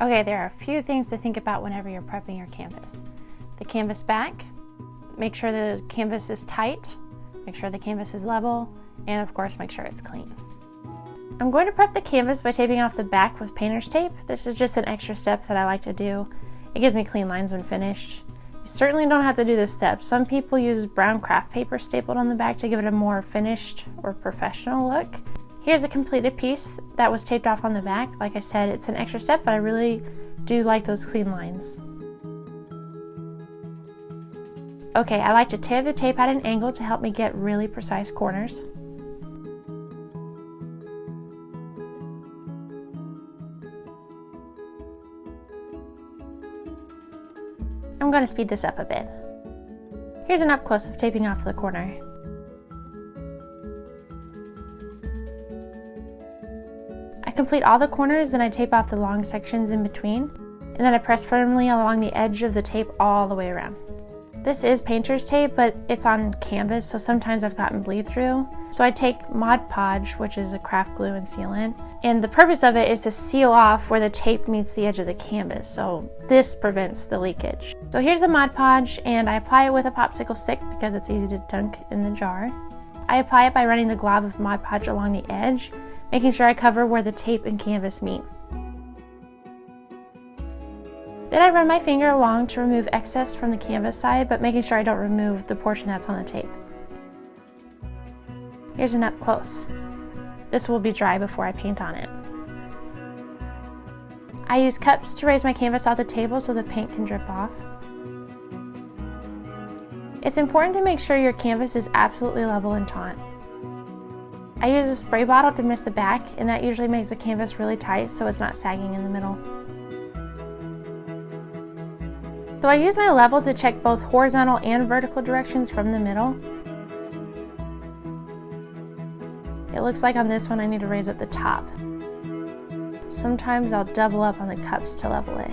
Okay, there are a few things to think about whenever you're prepping your canvas. The canvas back, make sure the canvas is tight, make sure the canvas is level, and of course make sure it's clean. I'm going to prep the canvas by taping off the back with painter's tape. This is just an extra step that I like to do. It gives me clean lines when finished. You certainly don't have to do this step. Some people use brown craft paper stapled on the back to give it a more finished or professional look. Here's a completed piece that was taped off on the back. Like I said, it's an extra step, but I really do like those clean lines. Okay, I like to tear the tape at an angle to help me get really precise corners. I'm going to speed this up a bit. Here's an up close of taping off the corner. I complete all the corners, then I tape off the long sections in between, and then I press firmly along the edge of the tape all the way around. This is painter's tape, but it's on canvas, so sometimes I've gotten bleed through. So I take Mod Podge, which is a craft glue and sealant, and the purpose of it is to seal off where the tape meets the edge of the canvas, so this prevents the leakage. So here's the Mod Podge, and I apply it with a popsicle stick because it's easy to dunk in the jar. I apply it by running the glob of Mod Podge along the edge, making sure I cover where the tape and canvas meet. Then I run my finger along to remove excess from the canvas side, but making sure I don't remove the portion that's on the tape. Here's an up close. This will be dry before I paint on it. I use cups to raise my canvas off the table so the paint can drip off. It's important to make sure your canvas is absolutely level and taut. I use a spray bottle to mist the back, and that usually makes the canvas really tight so it's not sagging in the middle. So I use my level to check both horizontal and vertical directions from the middle. It looks like on this one I need to raise up the top. Sometimes I'll double up on the cups to level it.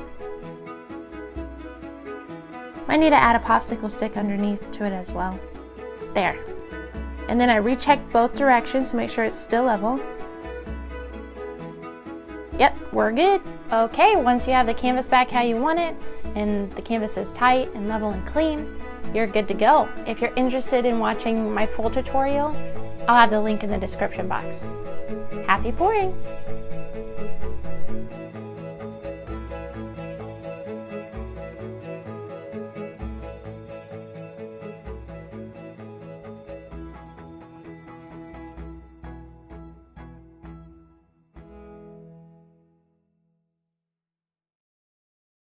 Might need to add a popsicle stick underneath to it as well. There. And then I recheck both directions to make sure it's still level. Yep, we're good. Okay, once you have the canvas back how you want it, and the canvas is tight and level and clean, you're good to go. If you're interested in watching my full tutorial, I'll have the link in the description box. Happy pouring!